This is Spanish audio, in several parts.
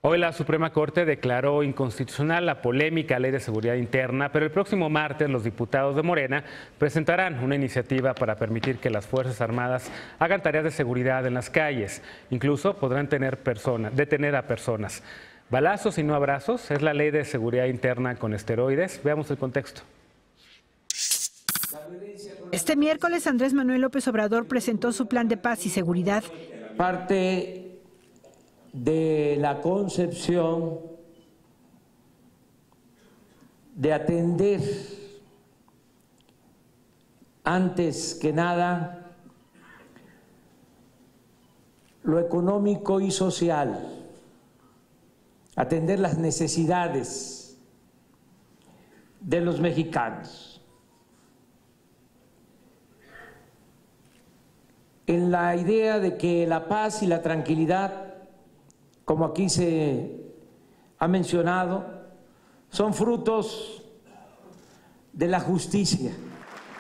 Hoy la Suprema Corte declaró inconstitucional la polémica Ley de Seguridad Interna, pero el próximo martes los diputados de Morena presentarán una iniciativa para permitir que las Fuerzas Armadas hagan tareas de seguridad en las calles. Incluso podrán detener a personas. Balazos y no abrazos es la Ley de Seguridad Interna con esteroides. Veamos el contexto. Este miércoles Andrés Manuel López Obrador presentó su plan de paz y seguridad. Parte de la concepción de atender antes que nada lo económico y social, atender las necesidades de los mexicanos. En la idea de que la paz y la tranquilidad, como aquí se ha mencionado, son frutos de la justicia.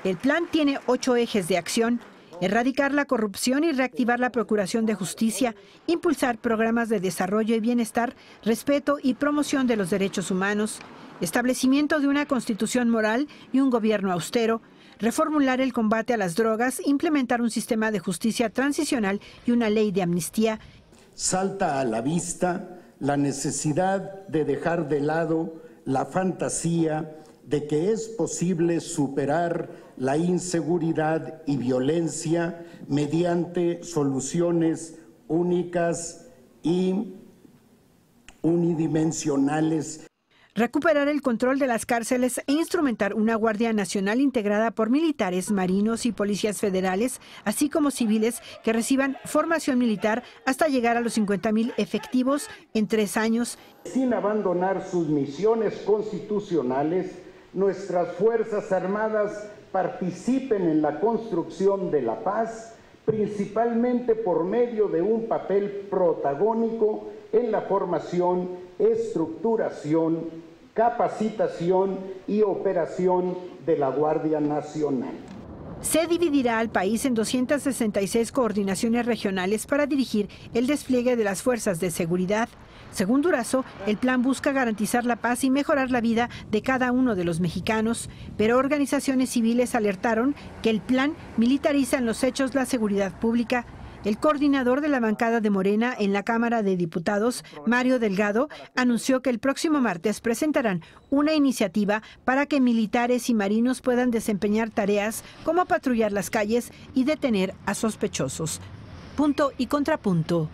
El plan tiene 8 ejes de acción: erradicar la corrupción y reactivar la procuración de justicia, impulsar programas de desarrollo y bienestar, respeto y promoción de los derechos humanos, establecimiento de una constitución moral y un gobierno austero, reformular el combate a las drogas, implementar un sistema de justicia transicional y una ley de amnistía. Salta a la vista la necesidad de dejar de lado la fantasía de que es posible superar la inseguridad y violencia mediante soluciones únicas y unidimensionales. Recuperar el control de las cárceles e instrumentar una Guardia Nacional integrada por militares, marinos y policías federales, así como civiles que reciban formación militar hasta llegar a los 50,000 efectivos en 3 años. Sin abandonar sus misiones constitucionales, nuestras Fuerzas Armadas participen en la construcción de la paz, principalmente por medio de un papel protagónico en la formación, estructuración, capacitación y operación de la Guardia Nacional. Se dividirá al país en 266 coordinaciones regionales para dirigir el despliegue de las fuerzas de seguridad. Según Durazo, el plan busca garantizar la paz y mejorar la vida de cada uno de los mexicanos, pero organizaciones civiles alertaron que el plan militariza en los hechos la seguridad pública. El coordinador de la bancada de Morena en la Cámara de Diputados, Mario Delgado, anunció que el próximo martes presentarán una iniciativa para que militares y marinos puedan desempeñar tareas como patrullar las calles y detener a sospechosos. Punto y contrapunto.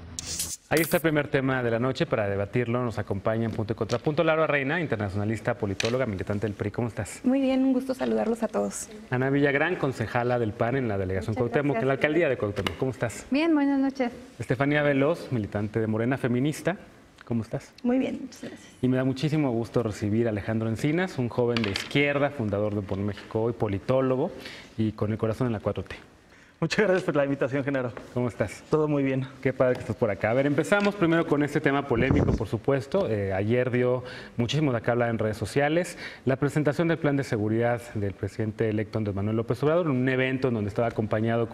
Ahí está el primer tema de la noche. Para debatirlo nos acompaña en Punto y Contrapunto Laura Reina, internacionalista, politóloga, militante del PRI. ¿Cómo estás? Muy bien, un gusto saludarlos a todos. Ana Villagrán, concejala del PAN en la delegación Cuauhtémoc, en la alcaldía de Cuauhtémoc. ¿Cómo estás? Bien, buenas noches. Estefanía Veloz, militante de Morena, feminista. ¿Cómo estás? Muy bien, muchas gracias. Y me da muchísimo gusto recibir a Alejandro Encinas, un joven de izquierda, fundador de Por México Hoy, politólogo y con el corazón en la 4T. Muchas gracias por la invitación, Genaro. ¿Cómo estás? Todo muy bien. Qué padre que estás por acá. A ver, empezamos primero con este tema polémico, por supuesto. Ayer dio muchísimo de acá hablar en redes sociales la presentación del plan de seguridad del presidente electo Andrés Manuel López Obrador, en un evento en donde estaba acompañado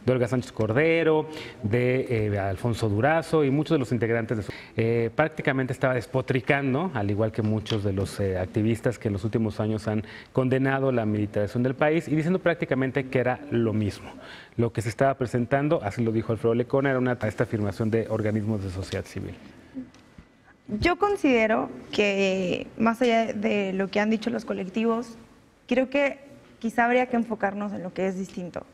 de Olga Sánchez Cordero, de Alfonso Durazo y muchos de los integrantes de su... prácticamente estaba despotricando, al igual que muchos de los activistas que en los últimos años han condenado la militarización del país y diciendo prácticamente que era lo mismo. Lo que se estaba presentando, así lo dijo Alfredo Lecona, era esta afirmación de organismos de sociedad civil. Yo considero que, más allá de lo que han dicho los colectivos, creo que quizá habría que enfocarnos en lo que es distinto.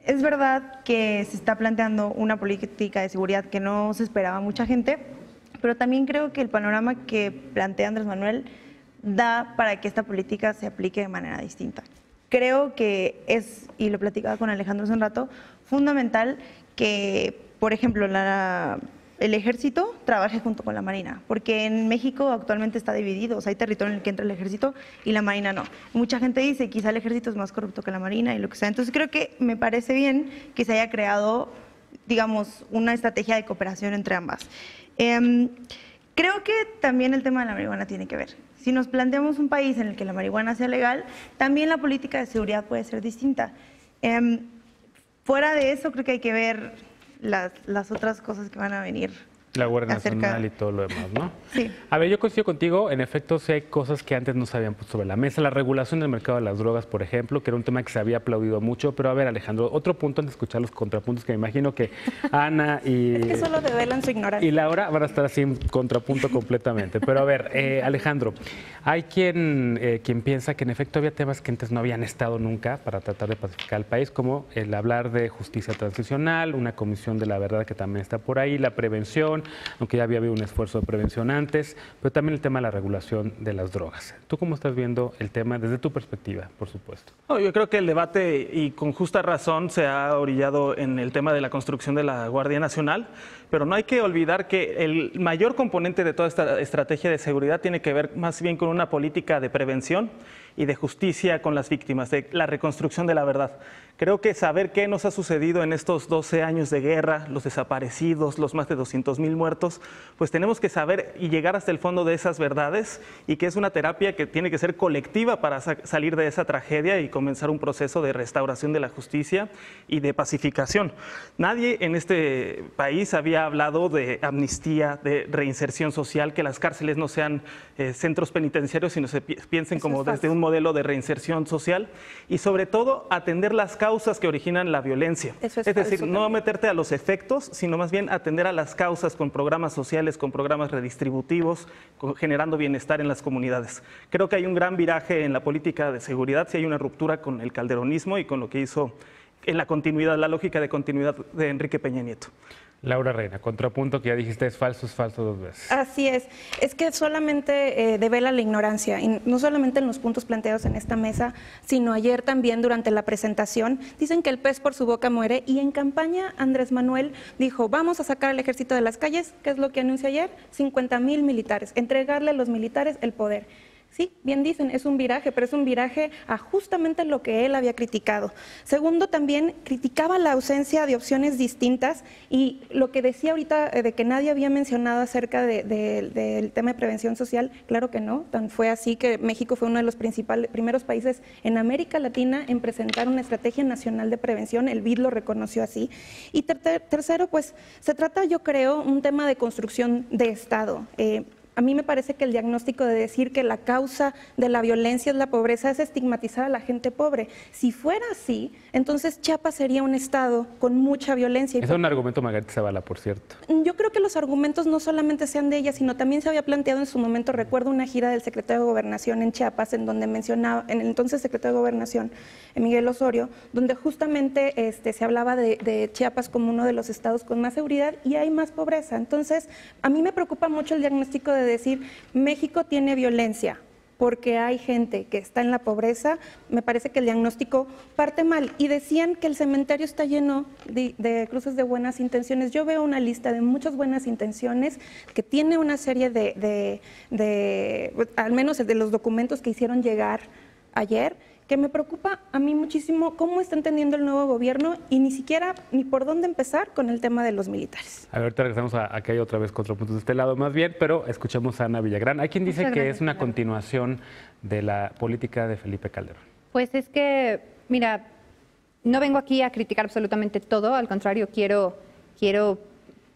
Es verdad que se está planteando una política de seguridad que no se esperaba mucha gente, pero también creo que el panorama que plantea Andrés Manuel da para que esta política se aplique de manera distinta. Creo que es, y lo platicaba con Alejandro hace un rato, fundamental que, por ejemplo, el ejército trabaje junto con la marina, porque en México actualmente está dividido, o sea, hay territorio en el que entra el ejército y la marina no. Mucha gente dice, quizá el ejército es más corrupto que la marina y lo que sea. Entonces creo que me parece bien que se haya creado, digamos, una estrategia de cooperación entre ambas. Creo que también el tema de la marihuana tiene que ver. Si nos planteamos un país en el que la marihuana sea legal, también la política de seguridad puede ser distinta. Fuera de eso, creo que hay que ver las otras cosas que van a venir. La Guardia Nacional y todo lo demás, ¿no? Sí. A ver, yo coincido contigo, en efecto, sí hay cosas que antes no se habían puesto sobre la mesa. La regulación del mercado de las drogas, por ejemplo, que era un tema que se había aplaudido mucho. Pero a ver, Alejandro, otro punto antes de escuchar los contrapuntos, que me imagino que Ana y... Es que solo develan su ignorancia. Y Laura van a estar así en contrapunto completamente. Pero a ver, Alejandro, hay quien piensa que en efecto había temas que antes no habían estado nunca para tratar de pacificar al país, como el hablar de justicia transicional, una comisión de la verdad que también está por ahí, la prevención, aunque ya había habido un esfuerzo de prevención antes, pero también el tema de la regulación de las drogas. ¿Tú cómo estás viendo el tema desde tu perspectiva, por supuesto? No, yo creo que el debate, y con justa razón, se ha orillado en el tema de la construcción de la Guardia Nacional, pero no hay que olvidar que el mayor componente de toda esta estrategia de seguridad tiene que ver más bien con una política de prevención y de justicia con las víctimas, de la reconstrucción de la verdad. Creo que saber qué nos ha sucedido en estos 12 años de guerra, los desaparecidos, los más de 200,000 muertos, pues tenemos que saber y llegar hasta el fondo de esas verdades, y que es una terapia que tiene que ser colectiva para salir de esa tragedia y comenzar un proceso de restauración de la justicia y de pacificación. Nadie en este país había hablado de amnistía, de reinserción social, que las cárceles no sean centros penitenciarios, sino se piensen como desde un modelo de reinserción social, y sobre todo atender las causas que originan la violencia. Es decir, no meterte a los efectos, sino más bien atender a las causas con programas sociales, con programas redistributivos, generando bienestar en las comunidades. Creo que hay un gran viraje en la política de seguridad, si hay una ruptura con el calderonismo y con lo que hizo en la continuidad, la lógica de continuidad de Enrique Peña Nieto. Laura Reina, contrapunto que ya dijiste es falso 2 veces. Así es que solamente devela la ignorancia, y no solamente en los puntos planteados en esta mesa, sino ayer también durante la presentación. Dicen que el pez por su boca muere, y en campaña Andrés Manuel dijo, vamos a sacar al ejército de las calles. ¿Qué es lo que anunció ayer? 50,000 militares, entregarle a los militares el poder. Sí, bien dicen, es un viraje, pero es un viraje a justamente lo que él había criticado. Segundo, también criticaba la ausencia de opciones distintas, y lo que decía ahorita de que nadie había mencionado acerca del tema de prevención social, claro que no. Tan fue así que México fue uno de los primeros países en América Latina en presentar una estrategia nacional de prevención, el BID lo reconoció así. Y tercero, pues se trata, yo creo, un tema de construcción de Estado. A mí me parece que el diagnóstico de decir que la causa de la violencia es la pobreza es estigmatizar a la gente pobre. Si fuera así, entonces Chiapas sería un estado con mucha violencia. Es un argumento Margarita Zavala, por cierto. Yo creo que los argumentos no solamente sean de ella, sino también se había planteado en su momento, recuerdo una gira del secretario de Gobernación en Chiapas, en donde mencionaba, en el entonces secretario de Gobernación, Miguel Osorio, donde justamente se hablaba de Chiapas como uno de los estados con más seguridad y hay más pobreza. Entonces, a mí me preocupa mucho el diagnóstico de decir, México tiene violencia porque hay gente que está en la pobreza. Me parece que el diagnóstico parte mal. Y decían que el cementerio está lleno de cruces de buenas intenciones. Yo veo una lista de muchas buenas intenciones que tiene una serie al menos de los documentos que hicieron llegar ayer, que me preocupa a mí muchísimo cómo está entendiendo el nuevo gobierno y ni siquiera ni por dónde empezar con el tema de los militares. A ver, ahorita regresamos a que hay otra vez contrapuntos de este lado más bien, pero escuchemos a Ana Villagrán. Hay quien dice que es una continuación de la política de Felipe Calderón. Pues es que, mira, no vengo aquí a criticar absolutamente todo, al contrario, quiero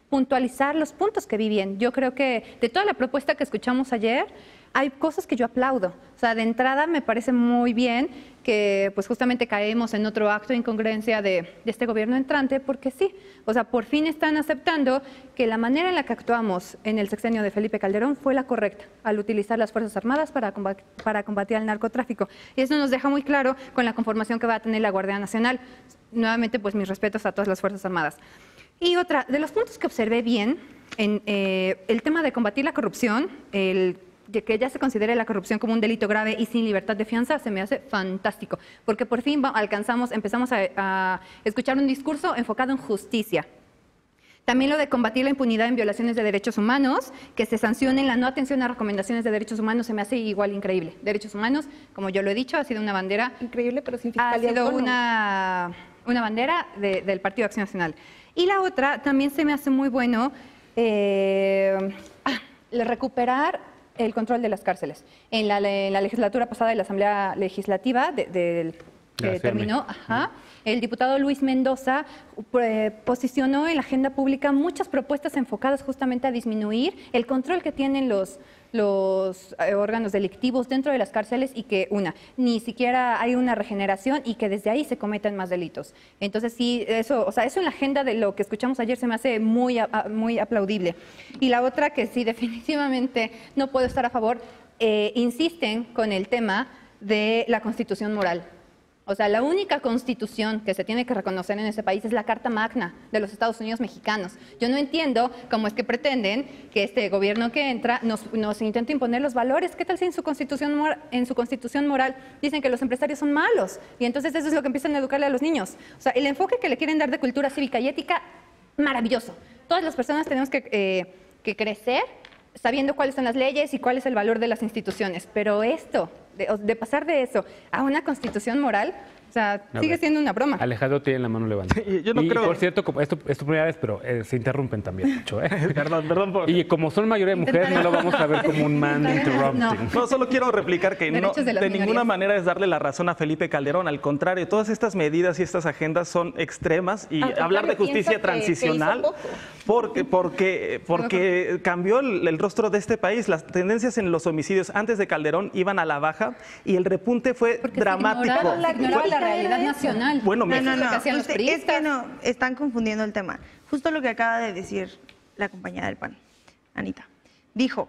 puntualizar los puntos que vi bien. Yo creo que de toda la propuesta que escuchamos ayer, hay cosas que yo aplaudo. O sea, de entrada me parece muy bien que pues justamente caemos en otro acto de incongruencia de este gobierno entrante, porque sí, o sea, por fin están aceptando que la manera en la que actuamos en el sexenio de Felipe Calderón fue la correcta, al utilizar las Fuerzas Armadas para combatir al narcotráfico. Y eso nos deja muy claro con la conformación que va a tener la Guardia Nacional. Nuevamente, pues mis respetos a todas las Fuerzas Armadas. Y otra, de los puntos que observé bien, en el tema de combatir la corrupción, que ya se considere la corrupción como un delito grave y sin libertad de fianza, se me hace fantástico, porque por fin empezamos a escuchar un discurso enfocado en justicia. También lo de combatir la impunidad en violaciones de derechos humanos, que se sancionen la no atención a recomendaciones de derechos humanos, se me hace igual increíble. Derechos humanos, como yo lo he dicho, ha sido una bandera... Increíble, pero sin fiscalía. Ha sido una bandera del Partido Acción Nacional. Y la otra, también se me hace muy bueno recuperar el control de las cárceles. En la legislatura pasada de la Asamblea Legislativa del que terminó, el diputado Luis Mendoza posicionó en la agenda pública muchas propuestas enfocadas justamente a disminuir el control que tienen los órganos delictivos dentro de las cárceles y que ni siquiera hay una regeneración y que desde ahí se cometen más delitos. Entonces sí, eso en la agenda de lo que escuchamos ayer se me hace muy aplaudible. Y la otra que sí definitivamente no puedo estar a favor, insisten con el tema de la Constitución moral. O sea, la única constitución que se tiene que reconocer en ese país es la Carta Magna de los Estados Unidos mexicanos. Yo no entiendo cómo es que pretenden que este gobierno que entra nos intente imponer los valores. ¿Qué tal si en su constitución moral dicen que los empresarios son malos? Y entonces eso es lo que empiezan a educarle a los niños. O sea, el enfoque que le quieren dar de cultura cívica y ética, maravilloso. Todas las personas tenemos que crecer sabiendo cuáles son las leyes y cuál es el valor de las instituciones. Pero esto, de pasar de eso a una constitución moral, o sea, sigue siendo una broma. Alejandro tiene la mano levantada. Yo no creo... por cierto, esto es tu primera vez, pero se interrumpen también mucho. Perdón. Y como son mayoría de mujeres, no lo vamos a ver como un man interrupting. No, solo quiero replicar que de ninguna manera es darle la razón a Felipe Calderón. Al contrario, todas estas medidas y estas agendas son extremas y hablar de justicia transicional porque cambió el rostro de este país. Las tendencias en los homicidios antes de Calderón iban a la baja y el repunte fue dramático. Ignoraba la realidad nacional. Bueno, no. Es que no, están confundiendo el tema. Justo lo que acaba de decir la compañera del PAN, Anita. Dijo,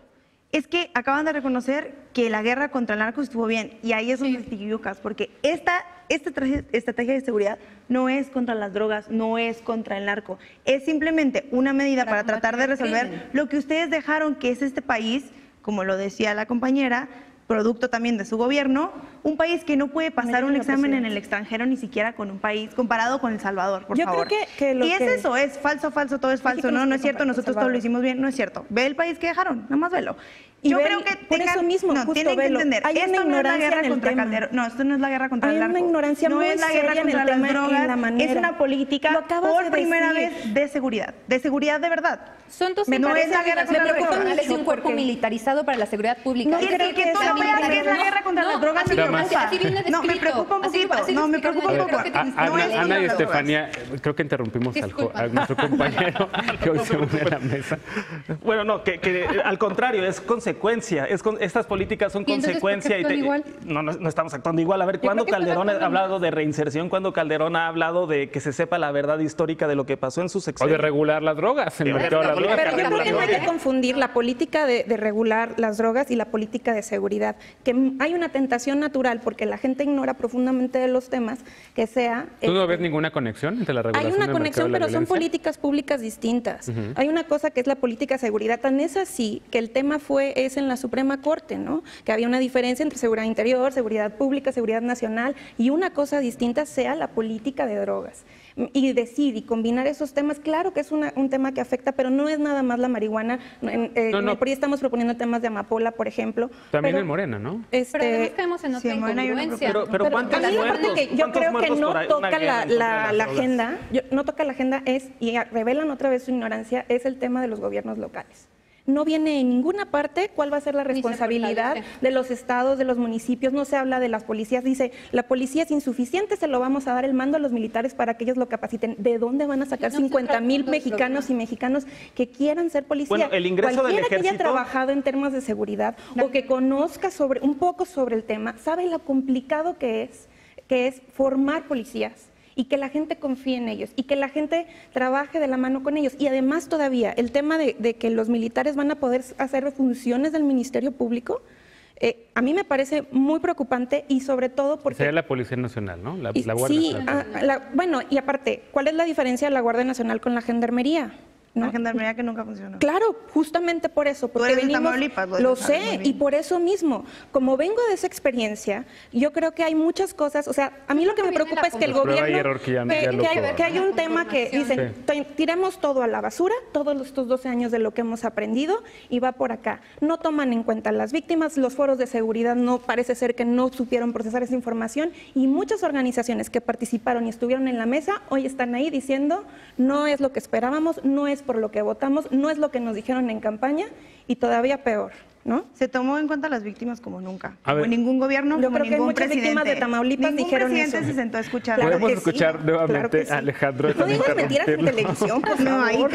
es que acaban de reconocer que la guerra contra el narco estuvo bien. Y ahí es donde te equivocas, porque esta estrategia de seguridad no es contra las drogas, no es contra el narco. Es simplemente una medida para tratar de resolver lo que ustedes dejaron, que es este país, como lo decía la compañera, producto también de su gobierno, un país que no puede pasar un examen en el extranjero ni siquiera con un país comparado con El Salvador, por favor. Y es eso, es falso, todo es falso, no es cierto, nosotros todo lo hicimos bien, no es cierto. Ve el país que dejaron, nada más velo. Y yo creo que por eso mismo, tienen que entender, esto no es la guerra contra Calderón, no, esto no es la guerra contra el narco, no es la guerra contra las drogas, es una política por primera vez de seguridad de verdad. Son dos no es la guerra contra las drogas. Es un cuerpo militarizado para la seguridad pública. No creo que tú no veas que es la guerra contra las drogas. No, me preocupa un poquito. No, me preocupa un poco. Ana y Estefanía, creo que interrumpimos a nuestro compañero que hoy se une a la mesa. Bueno, no, que al contrario, es consecuencia. Estas políticas son consecuencia. No estamos actuando igual. A ver, ¿cuándo Calderón ha hablado de reinserción? ¿Cuándo Calderón ha hablado de que se sepa la verdad histórica de lo que pasó en su sexenio? O de regular las drogas. Pero yo creo que no hay que confundir la política de regular las drogas y la política de seguridad. Que hay una tentación natural, porque la gente ignora profundamente de los temas, que sea... ¿Tú no ves ninguna conexión entre la regulación Hay una del conexión, mercado y la pero son violencia? políticas públicas distintas. Hay una cosa que es la política de seguridad, tan es así que el tema es en la Suprema Corte, ¿no? Que había una diferencia entre seguridad interior, seguridad pública, seguridad nacional, y una cosa distinta sea la política de drogas. Y combinar esos temas, claro que es un tema que afecta, pero no es nada más la marihuana. Por ahí estamos proponiendo temas de amapola, por ejemplo. También en Morena, ¿no? Pero además caemos en otra incongruencia. Pero ¿cuántos muertos? Yo creo que no toca la agenda, no toca la agenda y revelan otra vez su ignorancia, es el tema de los gobiernos locales. No viene en ninguna parte cuál va a ser la responsabilidad de los estados, de los municipios, no se habla de las policías, dice, la policía es insuficiente, se lo vamos a dar el mando a los militares para que ellos lo capaciten. ¿De dónde van a sacar 50,000 mexicanos y mexicanos que quieran ser policía? Bueno, el ingreso Cualquiera del ejército... que haya trabajado en temas de seguridad o que conozca un poco sobre el tema, sabe lo complicado que es formar policías. Y que la gente confíe en ellos y que la gente trabaje de la mano con ellos. Y además todavía el tema de que los militares van a poder hacer funciones del Ministerio Público, a mí me parece muy preocupante y sobre todo porque... Sería la Policía Nacional, ¿no? La Guardia Nacional. Bueno, y aparte, ¿cuál es la diferencia de la Guardia Nacional con la Gendarmería? ¿No? La gendarmería que nunca funcionó. Claro, justamente por eso, porque venimos, lo sé, y por eso mismo, como vengo de esa experiencia, yo creo que hay muchas cosas, o sea, a mí lo que me preocupa es que el gobierno, que hay un tema que dicen, tiremos todo a la basura, todos estos 12 años de lo que hemos aprendido, y va por acá. No toman en cuenta las víctimas, los foros de seguridad no parece ser que no supieron procesar esa información, y muchas organizaciones que participaron y estuvieron en la mesa, hoy están ahí diciendo, no es lo que esperábamos, no es por lo que votamos, no es lo que nos dijeron en campaña y todavía peor. ¿no? Se tomó en cuenta a las víctimas como nunca. A ver, ningún gobierno, yo como creo que ningún muchas presidente. víctimas de Tamaulipas dijeron presidente eso. se sentó a escuchar. Claro podemos que escuchar sí, nuevamente claro que sí. a Alejandro. No digas mentiras en televisión, por favor. No, ahí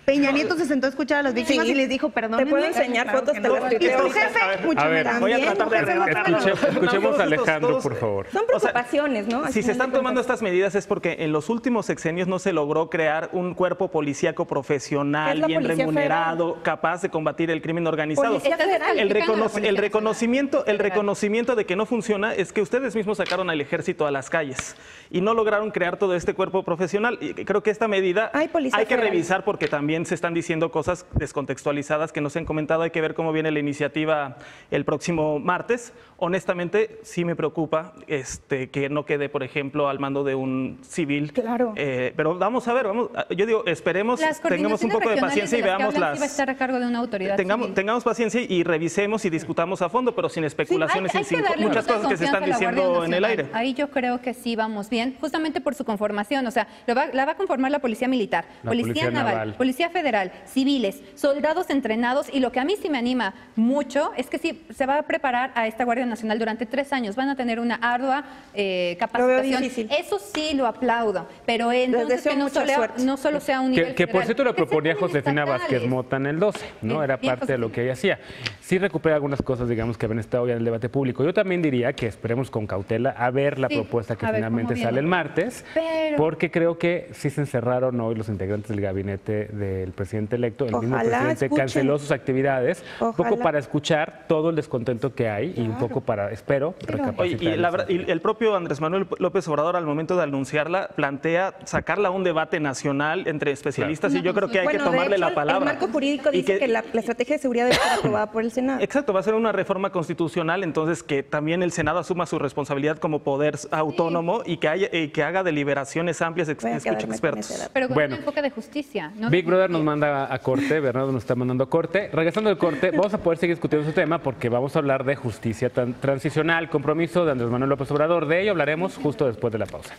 Peña Nieto se sentó a escuchar a las víctimas y les dijo, perdón. Te puedo enseñar fotos, te las Y tuiteo tu ahorita. jefe, mucho A ver, menos. voy a tratar de Escuchemos a Alejandro, todos, por favor. Son preocupaciones, ¿no? Al Si se final están de tomando cuentas. estas medidas es porque en los últimos sexenios no se logró crear un cuerpo policíaco profesional, Es la bien Policía remunerado, capaz de combatir el crimen organizado. Policía Federal. El reconocimiento de que no funciona es que ustedes mismos sacaron al ejército a las calles y no lograron crear todo este cuerpo profesional. Y creo que esta medida Hay Policía hay que Federal. revisar porque también se están diciendo cosas descontextualizadas que no se han comentado. Hay que ver cómo viene la iniciativa el próximo martes. Honestamente, sí me preocupa que no quede, por ejemplo, al mando de un civil. Claro. Pero vamos a ver, yo digo, esperemos, tengamos un poco de paciencia y veamos las... Sí va a estar a cargo de una autoridad civil. Tengamos paciencia y revisemos y discutamos a fondo, pero sin especulaciones hay y sin que darle muchas cosas que se están confianza a la diciendo Guardia en el Nacional. aire. Ahí yo creo que sí vamos bien, justamente por su conformación. O sea, la va a conformar la Policía Militar, Policía Naval, Policía Federal, civiles, soldados entrenados. Y lo que a mí sí me anima mucho es que sí se va a preparar a esta Guardia Nacional durante 3 años. Van a tener una ardua capacitación. Eso sí lo aplaudo, pero entonces que no solo sea un nivel que por cierto lo proponía Josefina estatales. Vázquez Mota en el 12, ¿no? Era Bien, parte de lo que ella hacía. Sí recupera algunas cosas, digamos, que habían estado ya en el debate público. Yo también diría que esperemos con cautela a ver la propuesta que finalmente sale el martes, porque creo que sí se encerraron hoy los integrantes del gabinete del presidente electo. El mismo presidente canceló sus actividades, un poco para escuchar todo el descontento que hay y un poco para, espero, recapacitar. Y el propio Andrés Manuel López Obrador, al momento de anunciarla, plantea sacarla a un debate nacional entre especialistas y yo creo que hay que tomarle la palabra. El marco jurídico dice que la estrategia de seguridad debe ser aprobada por el Senado. Exacto, va a ser una reforma constitucional, entonces que también el Senado asuma su responsabilidad como poder autónomo y que haga deliberaciones amplias, escuche expertos. Pero con un enfoque de justicia. ¿No? Big Brother nos manda a corte, Bernardo nos está mandando a corte. Regresando del corte, vamos a poder seguir discutiendo este tema porque vamos a hablar de justicia transicional, compromiso de Andrés Manuel López Obrador. De ello hablaremos justo después de la pausa.